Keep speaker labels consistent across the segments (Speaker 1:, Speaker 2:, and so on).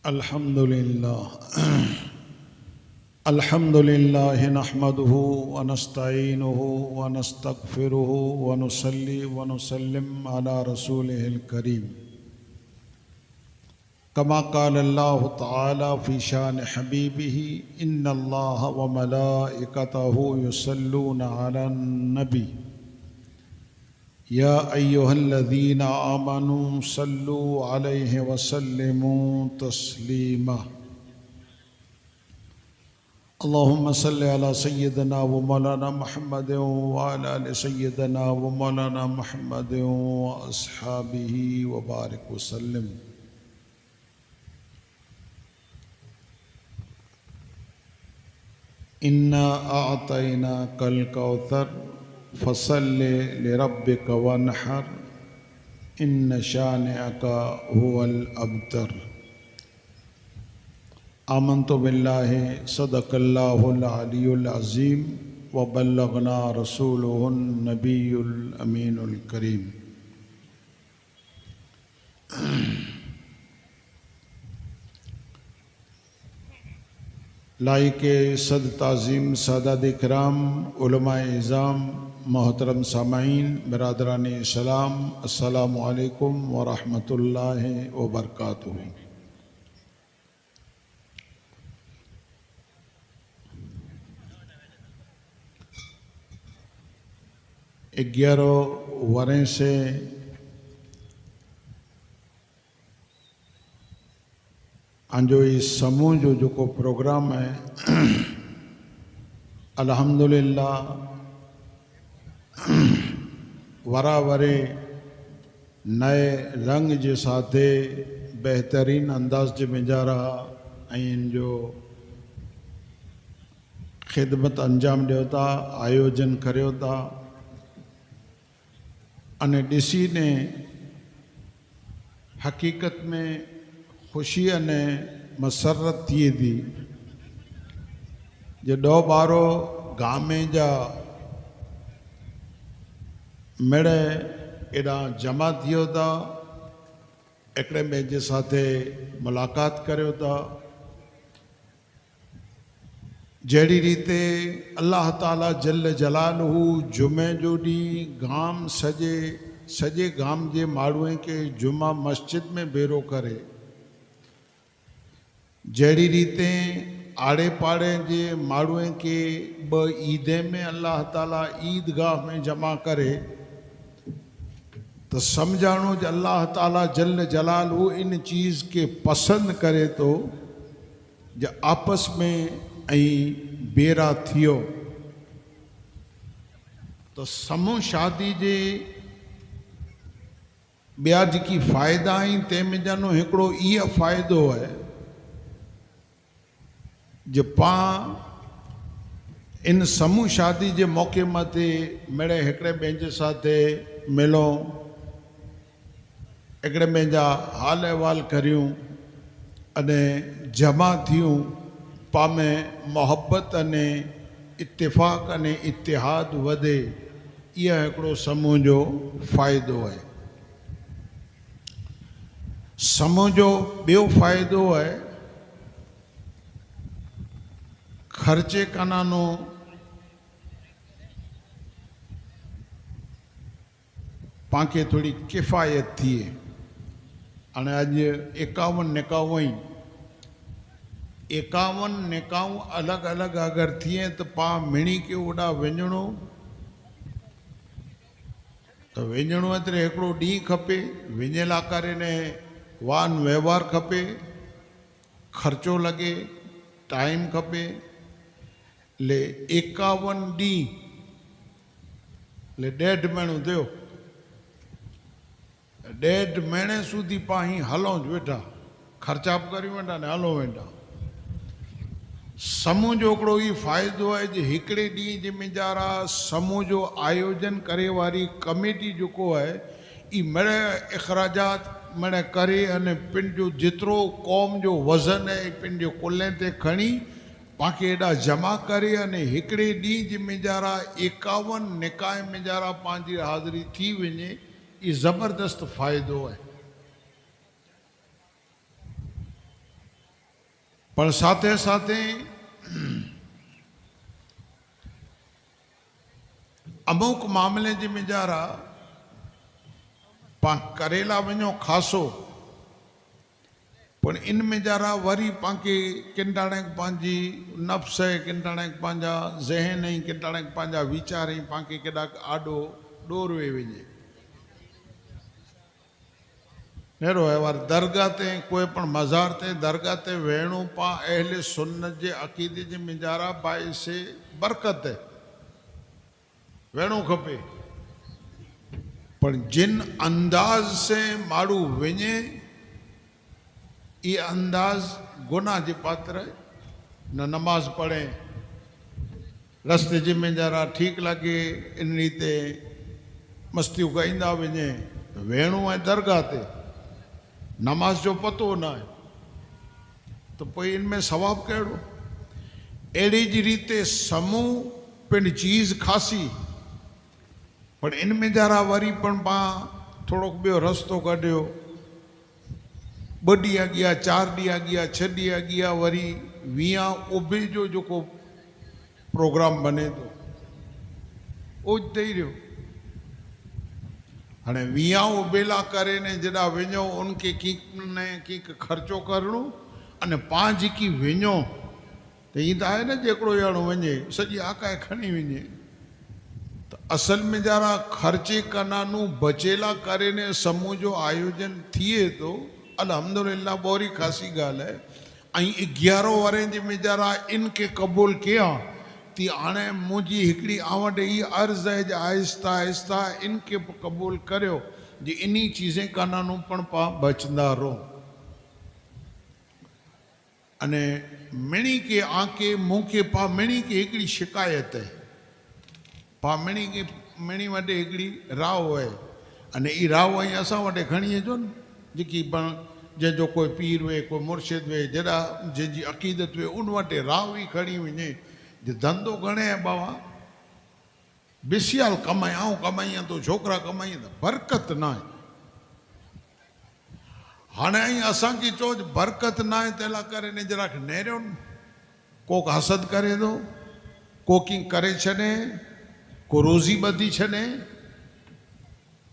Speaker 1: अल्हम्दुलिल्लाह नहमदुहु व नस्तईनुहु व नस्तगफिरुहु व नुसल्ली व नुसल्लिम अला रसूलिहिल करीम कमा क़ाल अल्लाहु तआला फ़ी शान हबीबिही इन्नल्लाह व मलाइकतहु युसल्लूना अलन नबी या अय्युहल्लज़ीना आमनू सल्लू अलैहि व सल्लिमू तस्लीमा। अल्लाहुम्मा सल्लि अला सय्यिदना व मौलाना मुहम्मद व अला आलि सय्यिदना व मौलाना मुहम्मद व अस्हाबिही व बारिक व सल्लिम। इन्ना आतैना कल कौसर फसल्लि लिरब्बिक वन्हर इन्न शानिअका हुवल अब्तर। आमन्तु बिल्लाहि सदक़ल्लाहुल अलियुल अज़ीम व बल्लगना रसूलुहुन नबियुल अमीनुल करीम। लाइके सद ताज़ीम सादात इकराम उलमाए इज़ाम मोहतरम सामाईन बरादरान इस्लाम अस्सलामु अलैकुम व रहमतुल्लाहि व बरकातुहू। 11 वरें से आंजो इस समूह जो प्रोग्राम है अल्हम्दुलिल्लाह वरावरे नए रंग जे साथे बेहतरीन अंदाज जे मिजारा इन जो खिदमत अंजाम ॾियो था, आयोजन करियो था अने ॾिसी ने हकीकत में खुशी अने मसरत थिए थी जो डो बारो गामे जा मेड़े एॾा जमा थियो था, हिकिड़े ॿिए जे साथे मुलाक़ात करियो था। जहिड़ी रीते अल्लाह ताला जल जलालहू जुमे जो ॾींहुं गाम सॼे गाम जे माण्हूअ खे जुमा मस्जिद में भेरो करे, जहिड़ी रीते आड़े पाड़े जे माण्हूअ खे ॿ ईदे में अल्लाह ताला ईदगाह में जमा करे, तो समझाणो जो अल्लाह ताला जल जलालहू इन चीज़ के पसंद करे तो जो आपस में बेरा थियो। तो समूह शादी जे ॿिया जेकी फ़ाइदा आहिनि तंहिंमें ॼाणो हिकिड़ो इहो फ़ाइदो है जो पाण इन समूह शादी जे मौके मथे मेड़े हिकिड़े ॿिए जे साथे मिलो, हिकिड़े ॿिए जा हाल अहवाल करियूं अने जमा थियूं, पामे मोहब्बत अने इत्तेफ़ाक़ अने इतिहाद वधे, इहा हिकिड़ो समूह जो फ़ाइदो है। समूह जो ॿियो फ़ाइदो है ख़र्चे कानानो पांखे थोड़ी किफ़ायत थिए। हाणे अॼु 51 निकाहूं आहिनि, 51 निकाहूं अलग अलग अगर थिए तो पा मिणी के ओॾा वञणो तो वञणो एतिरे हिकिड़ो ॾींहुं खपे, विञेला करे ने वाहन व्यवहार खपे, ख़र्चो लगे, टाइम खपे। ले 51 ॾींहुं ले 1.5 महीनो थियो, 1.5 महीने सुधी पाही हलो वेठा, खर्चा बि करी वेंदा ने हलो वेंदा। समूह जो हिकिड़ो ई फ़ाइदो है जो हिकिड़े ॾींहुं जे मिजारा समूह जो आयोजन करे वारी कमेटी जेको है ई मेड़े अखराजात मेड़े करे अने पिंड जो जेतिरो कौम जो वज़न है पिंड जो कुल्हे ते खणी पांखे एॾा जमा करे अने हिकिड़े ॾींहुं जे मिजारा 51 निकाह मिजारा पंहिंजी हाज़िरी थी वञे, ये ज़बरदस्त फ़ाइदो है। પણ સાથે સાથે અમુક મામલે જે મેજારા पा करेला वञो खासो पण इन में जरा वरी पाके किंटाणे पंहिंजी नफ्स है किंटाणे पंहिंजा ज़हन है किंटाणे पंहिंजा वीचार है पाके केॾा आॾो ॾोरवे वञे नेरो है वार दरगाह ते कोई पण मज़ार ते दरगाह ते वेणो पा अहले सुन्नत जे अक़ीदे जे मिजारा बाइसे बरकत है वेणो खपे पर जिन अंदाज से मारू वञे ये अंदाज गुनाह जे पात्र है न नमाज पढ़े रस्ते जे में जरा ठीक लगे इन रीते मस्तियों गाईंदा वञे वेणो है दरगाह ते नमाज जो पतो ना है तो पोइ इनमें सवाब कहिड़ो अहिड़ी जी रीते समूह पिण चीज़ खासी पर इनमें जरा वरी पण पा थोड़ो ॿियो रस्तो कढियो 2 ॾींहं अॻियां 4 ॾींहं अॻियां 6 ॾींहं अॻियां वरी 20 उभे जो जेको प्रोग्राम बने थो उहो ॾेई रहियो हाणे 20 उभेला करे ने जॾा वञो उनखे कीक ख़र्चो करणो अने पांच की वञो त ईअं त आहे न जेकड़ो ॼणो वञे सॼी आकाए खणी वञे तो असल में जरा खर्चे कनानू बचेला करे ने समूह जो आयोजन थिए तो अल्हम्दुलिल्लाह बोरी खासी गाल है 11 वारे जे में जरा इनके कबूल किया ती आने मुझी हिकड़ी आवट ही अर्ज है जो आहिस्ता आहिस्ता इनके कबूल करो जी इन्हीं चीजें कनानू पण पा बचंदा रहो अने मिणी के आके मुँह के पा मिणी के हिकड़ी शिकायत है पा मिणी के मिणी वटे हिकड़ी राव है अने ई राव आई असां वटे खणी अचो न जेकी जंहिंजो कोई पीर वे कोई मुर्शिद वे जरा जंहिंजी अक़ीदत वे उन वटे राव ही खणी वञे जो धंधो घणे है बाबा बिसियाल कमाए आऊं कमाई तो छोकरा कमाई तो बरकत ना है हाणे आई असां की चो बरकत ना है तेला करे ने जरा नेरियो कोक हसद करे दो कोकी करे छने को रोज़ी बधी छने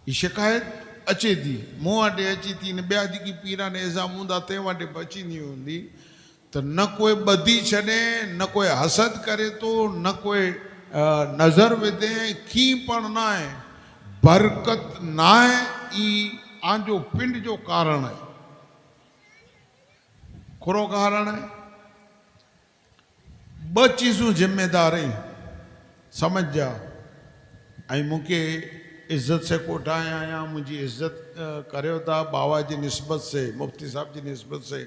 Speaker 1: ये शिकायत अचे थी मूं वटे अची थी ने ॿिया जेकी पीरा ने एज़ाम हूंदा तंहिं वटि बचींदी हूंदी तो न कोई ॿधी छॾे न कोई हसद करे तो न कोई नज़र विधे की पण ना है बरकत ना है ई आंजो पिंड जो कारण है खुरो कारण है 2 चीज़ूं जिम्मेदार हैं समझ जा आई मुझे इज्जत से कोठाए आया मुझी इज्जत करो था बाबा जी निस्बत से मुफ्ती साहब जी निस्बत से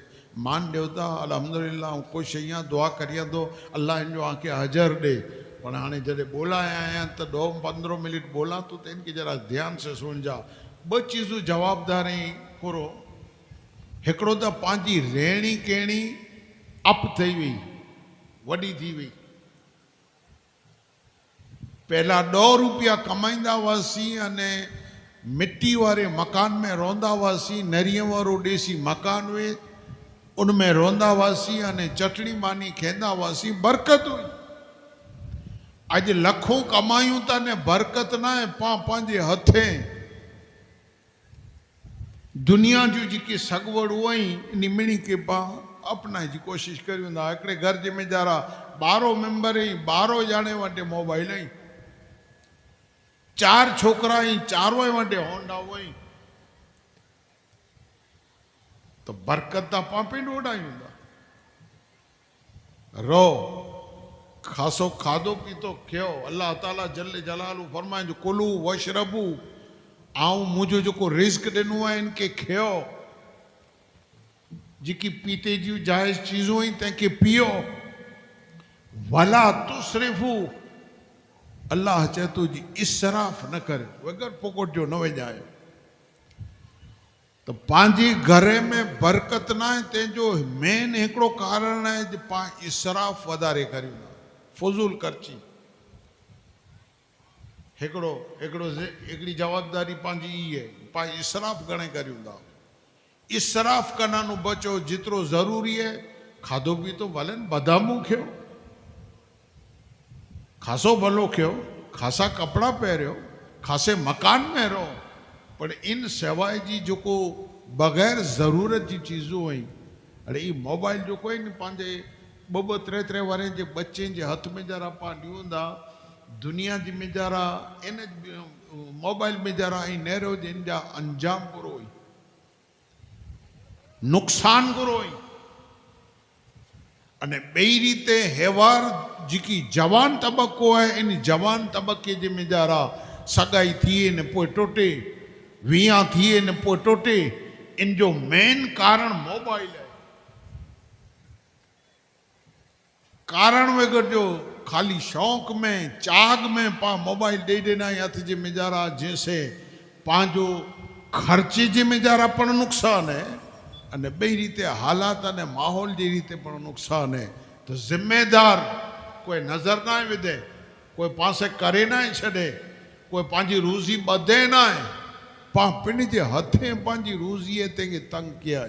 Speaker 1: मान दो था अल्हम्दुलिल्लाह कुछ यहाँ दुआ करिए तो अल्लाह इन जो आके हजर दे पर हाँ जैसे बोला आया तो 2-15 मिनट बोला तो इनके जरा ध्यान से सुन जा 2 चीज़ों जवाबदारी करो हिकड़ो तो पांजी रहनी कहनी अप थी वही वडी थी वही पहला 2 रुपया कमाईंदा हुआसीं अने मिट्टी वारे मकान में रहंदा हुआसीं नरिय वारो देसी मकान वे उनमें रहंदा हुआसीं अने चटनी मानी खेंदा हुआसीं बरकत हुई अज लखों कमायूं था ने बरकत ना है पंहिंजे हथें दुनिया जो जी सगवड़ हुई निमिणी के पा अपना जी कोशिश करियूं था हिकिड़े घर जे में जरा 12 मेंबर ही 12 ॼणे वटि मोबाइल ही 4 छोकरा ही 4 वटे होंडा हुई तो बरकत ता पापे डोडायूं रो खासो खादो पीतो क्यों अल्लाह ताला जल्ले जलालू फरमाए जो कुलू वशरबू आऊं मुझो जो को रिस्क दिनों है इनके खयो जिकी पीते जी जायज चीजों ही तंके पियो वला तुसरिफू अल्लाह चए तो जी इसराफ न करे वगर पोकोट जो न वजाए तो पांजी घरे में बरकत ना है तेजो मेन एकड़ो कारण है जो पा इसराफ वधारे करियो फजूल खर्ची एकड़ी जवाबदारी पांजी ई है पा इसराफ घणे करियो था इसराफ करना नु बचो जितरो जरूरी है खाधो पीतो भले बदामूं खियो, खासो भलो खियो, खासा कपड़ा पहरियो, खासे मकान में रहो, पर इन सिवाय जी जो को बग़ैर ज़रूरत जी चीज़ों आई अरे ये मोबाइल जो कोई नहीं पांजे ॿ त्रे त्रे वारे जे बच्चे जे हथ में जरा पा ॾियूंदा दुनिया जी में जरा इन मोबाइल में जरा ऐं नेरो जिन जा अंजाम बुरो हुई नुक़सान बुरो हुई अने ॿई रीते हेवार जेकी जवान तबक़ो है इन जवान तबक़े जे में जरा सगाई थिए न पोइ टुटे विया थिए न पोइ टुटे इन जो मेन कारण मोबाइल है। कारण वगैरह जो खाली शौक़ में चाग में पा मोबाइल दे देना हथ जे मेजारा जैसे पांजो खर्चे जे मेजारा पण नुकसान है अने बई रीते हालात अने माहौल जी रीते पण नुकसान है। तो जिम्मेदार कोई नजर ना विधे, कोई पासे करे ना छे, कोई पांजी रोजी बधे ना है, पा पिन जे हथे पांजी रोजी ते तंग किया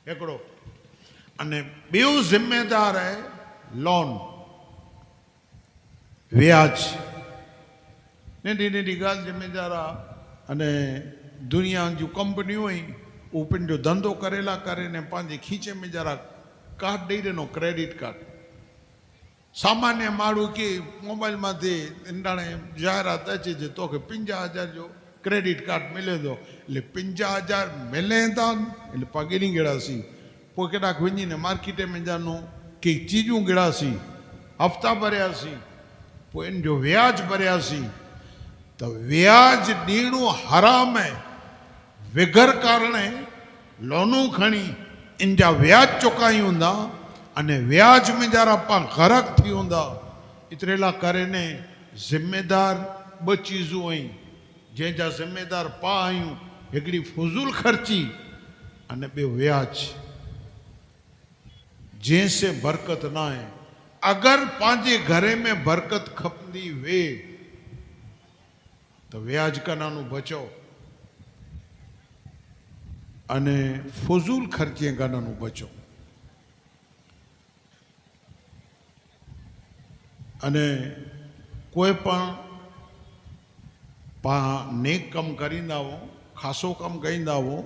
Speaker 1: एकड़ो अने बियो जिम्मेदार है लोन व्याज नंढी नंढी गाल जिम्मेदारा अने दुनिया जो कंपनियों ही पिन जो धंधो करेला करे ने पांजे खीचे में जरा कार्ड दे देनो क्रेडिट कार्ड सामान्य माण्हू के मोबाइल माथे इंडाणे जाहिरात अचे जे तोखे 50,000 जो क्रेडिट कार्ड मिले थो એટલે 50,000 मिले था એટલે पगेरी गिड़ासी पोइ केॾाक वञी ने मार्केट में जानो के चीजूं गिड़ासी हफ़्ता भरियासीं पोइ इन जो व्याज भरियासीं तो व्याज ॾियणो हराम है वगैर कारण लोनू खणी इन जा व्याज चुकायूं था अने व्याज में जरा पा गरक थी हूंदा इतरेला करे ने जिम्मेदार ब चीज़ूं आई जंहिंजा जिम्मेदार पा आहियूं हिकिड़ी फुज़ूल ख़र्ची अने ॿियो व्याज जैसे बरकत ना है। अगर पांजे घरे में बरकत खपंदी वे तो व्याज का नानू बचो अने फुजूल खर्चे का नानू बचो अने कोई पण पा नेक कम करींदा हो खासो कम कईंदा हो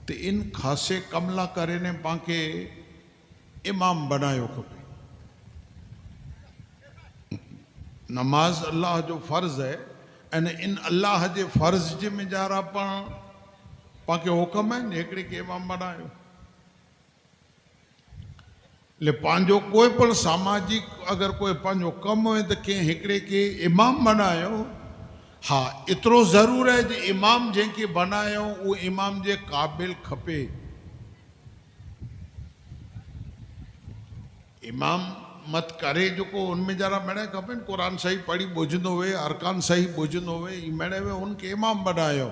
Speaker 1: तो इन खासे कमला करे ने पाके इमाम बनायो खपे। नमाज अल्लाह जो फर्ज है अने इन अल्लाह जे फर्ज जे में जारा पाके हुक्म है हिकिड़े के इमाम बनायो ले पांजो कोई पण सामाजिक अगर कोई पांजो कम हो तो के हिकिड़े के इमाम बनायो। हाँ इतरो जरूर है जो इमाम जंहिंखे बनायो वो इमाम जे काबिल खपे। इमाम मत करे जो को उनमें जरा मैंने खपे कुरान सही पढ़ी बुझंदो हुए अरकान सही बुझंदो हुए ई मैंने वे उनके इमाम बनायो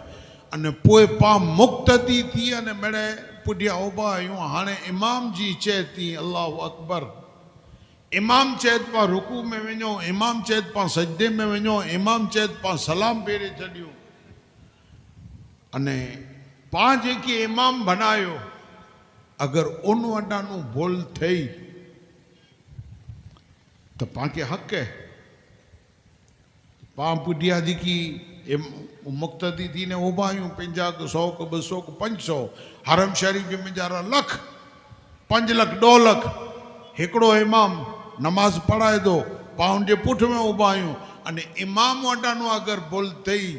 Speaker 1: अने पोइ पा मुक्तदी थी अने मैंने पुडिया उबा आयूं हाणे इमाम जी चेती अल्लाहु अकबर इमाम चेत पा रुकू में वञो इमाम चेत पा सजदे में वञो इमाम चेत पा सलाम फेरे छॾियो अने पा जेके इमाम बनायो अगर उन वटानू भूल थई तो पाके हक है पा पुडिया जी की मुक्तदी थी ने उबायूं 50 100 200 500 हरम शरीफ में जारा लख 5 लख 2 लख हिकड़ो इमाम नमाज पढ़ाए दो पाउन जे पुठ में उबायूं अने इमाम वटानो अगर भूल थई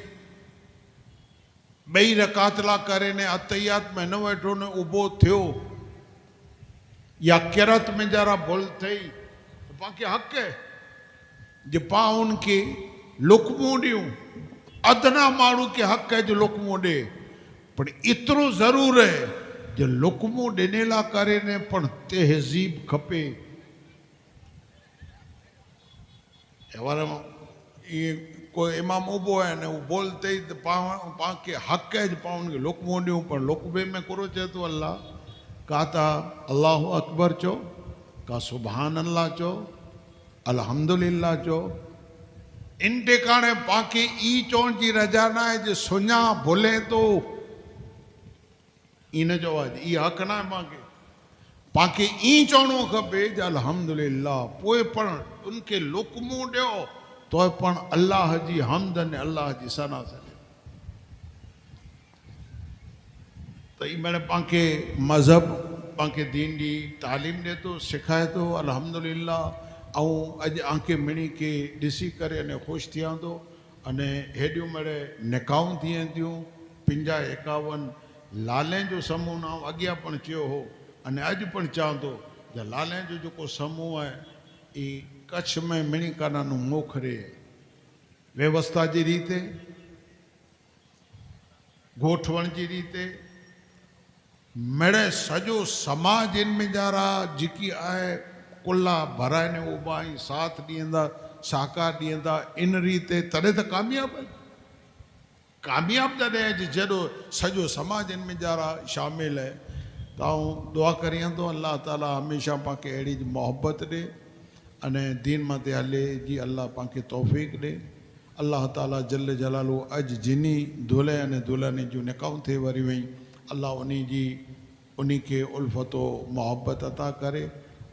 Speaker 1: बई रकात ला करे ने अतयात में न वेठो ने उबो थियो या किरत में जरा भूल थई पाके हक है जो पा उनके लुकमो ॾियूं अदना माण्हू के हक है जो लुकमो ॾे पर इतरो जरूर है जो लुकमो ॾिने ला करे ने पण तहज़ीब खपे। ये कोई इमाम उबो है ने वो बोलते ही पा के हक है जो पा उनके लुकमो ॾियूं पर लुकबे में कुरो चए तो अल्लाह का ता अल्लाह अकबर चो का सुभान अल्लाह चो अल्हम्दुलिल्लाह चो इन टिकाणे पाके ई चौन जी रजा ना है जो सुञा भूले तो इन जो आज ई हक ना है पाके पाके ई चवणो खपे जो अल्हम्दुलिल्लाह पोइ पण उनके लुकमो ॾियो तो पण अल्लाह जी हमद ने अल्लाह जी सना सॼे तो ई मैंने पाके मज़हब पाके दीन जी तालीम दे तो सिखाए तो अल्हम्दुलिल्लाह ऐं अॼु आंखे मिणी के ॾिसी करे अने ख़ुशि थियां थो अने हेॾियूं मेरे निकाऊं थियनि थियूं 50-51 लालें जो समूह न अॻियां पण चयो हो अने अॼु पण चवां थो जो लालें जो जेको समूह आहे ई कच्छ में मिणी कानानू मोखरे व्यवस्था जी रीते गोठवण जी रीते मेरे सॼो समाज इनमें जारा जेकी आहे कुल्ला भराइने उबा ऐं साथ ॾींदा साकार ॾींदा इन रीते तॾहिं त कामयाबु आहे कामयाबु तॾहिं जॾो सॼो समाज इनमें जारा शामिल है तो आऊं दुआ करियां तो अल्लाह ताला हमेशा पाके अहिड़ी मोहब्बत ॾे अने दीन माते हले जी अल्लाह पाके तौफ़ीक़ ॾे अल्लाह ताला जल जलालू अॼु जिनी दुल्हे अने दुल्हन जूं निकाऊं थिए वरी वई अल्लाह उन्हीं के उल्फतो मोहब्बत अता करे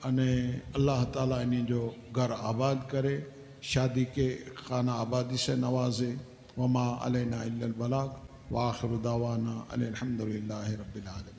Speaker 1: अने अल्लाह ताला इन जो घर आबाद करे शादी के खाना आबादी से नवाजे वमा अलैना इल्लल बलाग व आखिर दावाना अनिल हम्दुलिल्लाहि रब्बिल आलमीन।